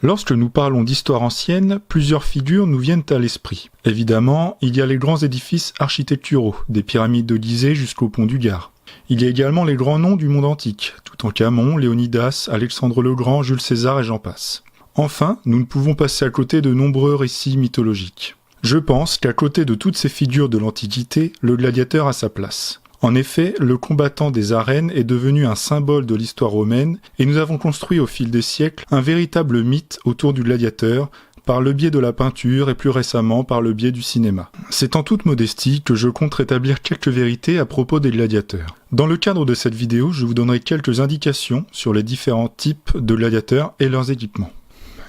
Lorsque nous parlons d'histoire ancienne, plusieurs figures nous viennent à l'esprit. Évidemment, il y a les grands édifices architecturaux, des pyramides de Gizeh jusqu'au pont du Gard. Il y a également les grands noms du monde antique, Toutankhamon, Léonidas, Alexandre le Grand, Jules César et j'en passe. Enfin, nous ne pouvons passer à côté de nombreux récits mythologiques. Je pense qu'à côté de toutes ces figures de l'Antiquité, le gladiateur a sa place. En effet, le combattant des arènes est devenu un symbole de l'histoire romaine et nous avons construit au fil des siècles un véritable mythe autour du gladiateur par le biais de la peinture et plus récemment par le biais du cinéma. C'est en toute modestie que je compte rétablir quelques vérités à propos des gladiateurs. Dans le cadre de cette vidéo, je vous donnerai quelques indications sur les différents types de gladiateurs et leurs équipements.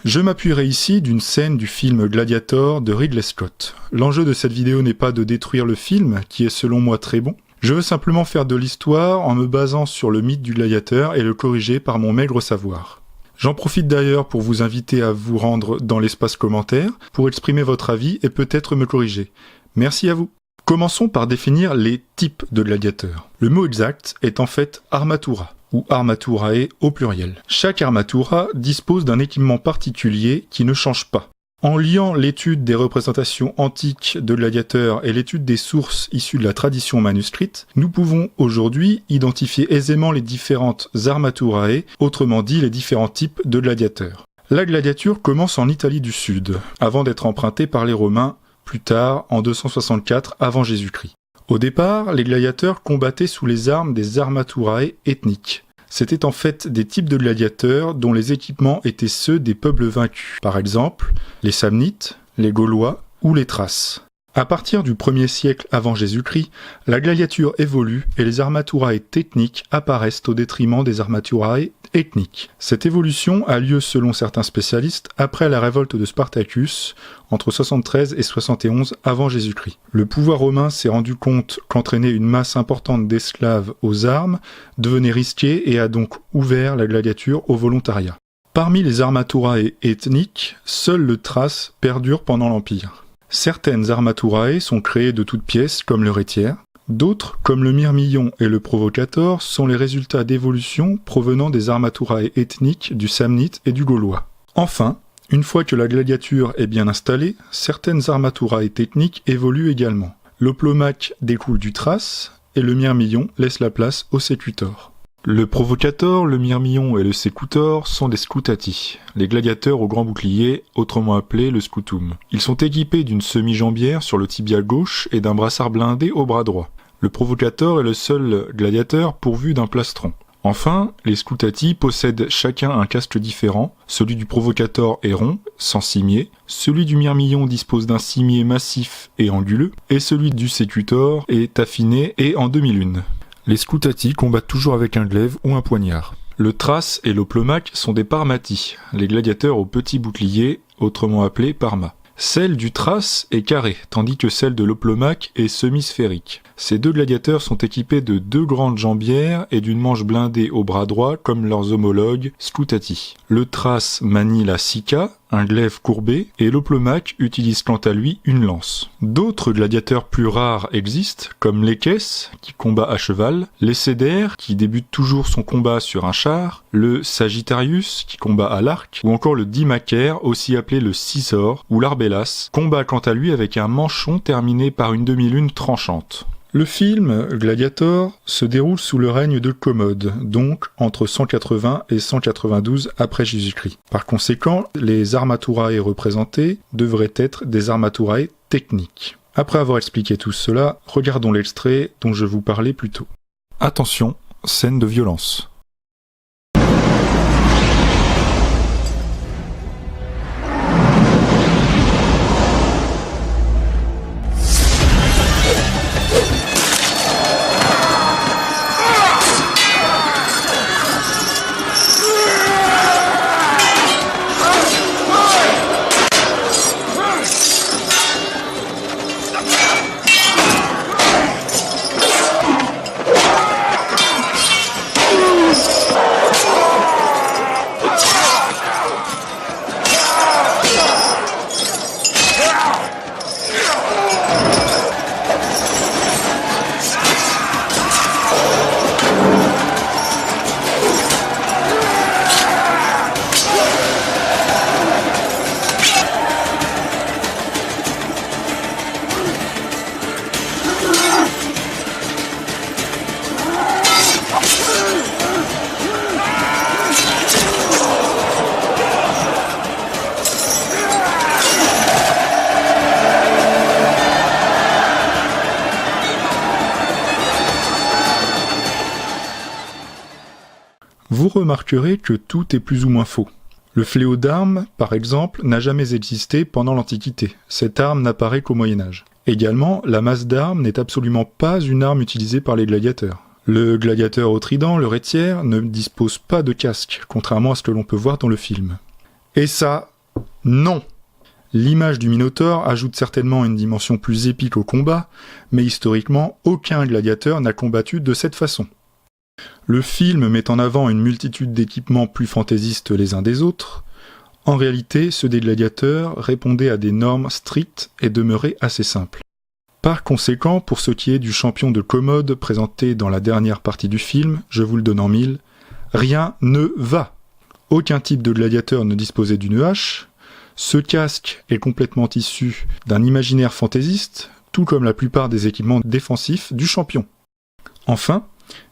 Je m'appuierai ici d'une scène du film Gladiator de Ridley Scott. L'enjeu de cette vidéo n'est pas de détruire le film, qui est selon moi très bon. Je veux simplement faire de l'histoire en me basant sur le mythe du gladiateur et le corriger par mon maigre savoir. J'en profite d'ailleurs pour vous inviter à vous rendre dans l'espace commentaire pour exprimer votre avis et peut-être me corriger. Merci à vous. Commençons par définir les types de gladiateurs. Le mot exact est en fait armatura, ou armaturae au pluriel. Chaque armatura dispose d'un équipement particulier qui ne change pas. En liant l'étude des représentations antiques de gladiateurs et l'étude des sources issues de la tradition manuscrite, nous pouvons aujourd'hui identifier aisément les différentes armaturae, autrement dit les différents types de gladiateurs. La gladiature commence en Italie du Sud, avant d'être empruntée par les Romains, plus tard en 264 avant Jésus-Christ. Au départ, les gladiateurs combattaient sous les armes des armaturae ethniques. C'étaient en fait des types de gladiateurs dont les équipements étaient ceux des peuples vaincus, par exemple les Samnites, les Gaulois ou les Thraces. À partir du 1er siècle avant Jésus-Christ, la gladiature évolue et les armaturae techniques apparaissent au détriment des armaturae ethniques. Cette évolution a lieu selon certains spécialistes après la révolte de Spartacus entre 73 et 71 avant Jésus-Christ. Le pouvoir romain s'est rendu compte qu'entraîner une masse importante d'esclaves aux armes devenait risqué et a donc ouvert la gladiature au volontariat. Parmi les armaturae ethniques, seul le Thrace perdure pendant l'Empire. Certaines armaturae sont créées de toutes pièces, comme le rétiaire. D'autres, comme le myrmillon et le provocator, sont les résultats d'évolution provenant des armaturae ethniques du Samnite et du Gaulois. Enfin, une fois que la gladiature est bien installée, certaines armaturae techniques évoluent également. L'oplomaque découle du Thrace et le myrmillon laisse la place au secutor. Le provocator, le myrmillon et le secutor sont des scutati, les gladiateurs au grand bouclier, autrement appelés le scutum. Ils sont équipés d'une semi-jambière sur le tibia gauche et d'un brassard blindé au bras droit. Le provocator est le seul gladiateur pourvu d'un plastron. Enfin, les scutati possèdent chacun un casque différent, celui du provocator est rond, sans cimier, celui du myrmillon dispose d'un cimier massif et anguleux, et celui du secutor est affiné et en demi-lune. Les scutati combattent toujours avec un glaive ou un poignard. Le Thrace et l'oplomaque sont des parmati, les gladiateurs au petit bouclier, autrement appelés parma. Celle du Thrace est carrée, tandis que celle de l'oplomaque est semi-sphérique. Ces deux gladiateurs sont équipés de deux grandes jambières et d'une manche blindée au bras droit comme leurs homologues scutati. Le Thrace manie la sica, un glaive courbé, et l'oplomaque utilise quant à lui une lance. D'autres gladiateurs plus rares existent, comme l'Équès, qui combat à cheval, l'Écéder, qui débute toujours son combat sur un char, le Sagittarius, qui combat à l'arc, ou encore le Dimacaire, aussi appelé le Cisor, ou l'Arbélas, combat quant à lui avec un manchon terminé par une demi-lune tranchante. Le film Gladiator se déroule sous le règne de Commode, donc entre 180 et 192 après Jésus-Christ. Par conséquent, les armaturae représentées devraient être des armaturae techniques. Après avoir expliqué tout cela, regardons l'extrait dont je vous parlais plus tôt. Attention, scène de violence. vous remarquerez que tout est plus ou moins faux. Le fléau d'armes, par exemple, n'a jamais existé pendant l'Antiquité. Cette arme n'apparaît qu'au Moyen-Âge. Également, la masse d'armes n'est absolument pas une arme utilisée par les gladiateurs. Le gladiateur au trident, le retière, ne dispose pas de casque, contrairement à ce que l'on peut voir dans le film. Et ça, non! L'image du Minotaure ajoute certainement une dimension plus épique au combat, mais historiquement, aucun gladiateur n'a combattu de cette façon. Le film met en avant une multitude d'équipements plus fantaisistes les uns des autres. En réalité, ceux des gladiateurs répondaient à des normes strictes et demeuraient assez simples. Par conséquent, pour ce qui est du champion de commode présenté dans la dernière partie du film, je vous le donne en mille, rien ne va. Aucun type de gladiateur ne disposait d'une hache. Ce casque est complètement issu d'un imaginaire fantaisiste, tout comme la plupart des équipements défensifs du champion. Enfin,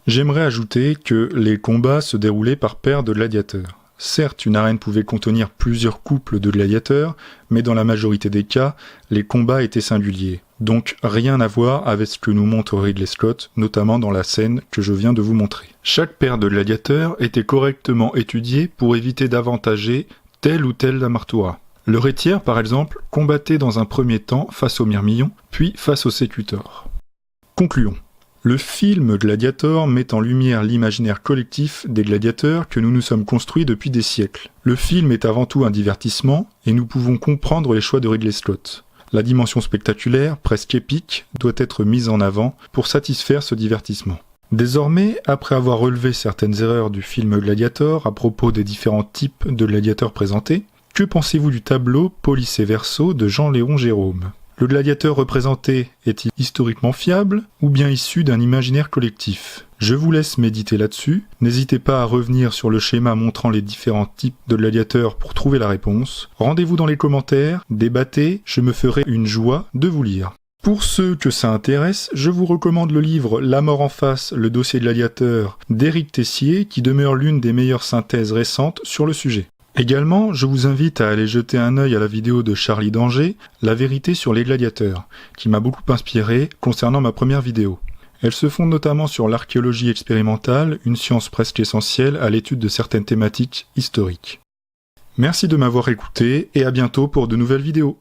j'aimerais ajouter que les combats se déroulaient par paires de gladiateurs. Certes, une arène pouvait contenir plusieurs couples de gladiateurs, mais dans la majorité des cas, les combats étaient singuliers. Donc rien à voir avec ce que nous montre Ridley Scott, notamment dans la scène que je viens de vous montrer. Chaque paire de gladiateurs était correctement étudiée pour éviter d'avantager tel ou tel Amartura. Le retière, par exemple, combattait dans un premier temps face au Myrmillon, puis face au Sécutor. Concluons. Le film Gladiator met en lumière l'imaginaire collectif des gladiateurs que nous nous sommes construits depuis des siècles. Le film est avant tout un divertissement, et nous pouvons comprendre les choix de Ridley Scott. La dimension spectaculaire, presque épique, doit être mise en avant pour satisfaire ce divertissement. Désormais, après avoir relevé certaines erreurs du film Gladiator à propos des différents types de gladiateurs présentés, que pensez-vous du tableau Police et Verso de Jean-Léon Gérôme ? Le gladiateur représenté est-il historiquement fiable ou bien issu d'un imaginaire collectif? Je vous laisse méditer là-dessus. N'hésitez pas à revenir sur le schéma montrant les différents types de gladiateurs pour trouver la réponse. Rendez-vous dans les commentaires, débattez, je me ferai une joie de vous lire. Pour ceux que ça intéresse, je vous recommande le livre La mort en face, le dossier gladiateur d'Éric Tessier qui demeure l'une des meilleures synthèses récentes sur le sujet. Également, je vous invite à aller jeter un œil à la vidéo de Charlie Danger, La vérité sur les gladiateurs, qui m'a beaucoup inspiré concernant ma première vidéo. Elle se fonde notamment sur l'archéologie expérimentale, une science presque essentielle à l'étude de certaines thématiques historiques. Merci de m'avoir écouté et à bientôt pour de nouvelles vidéos.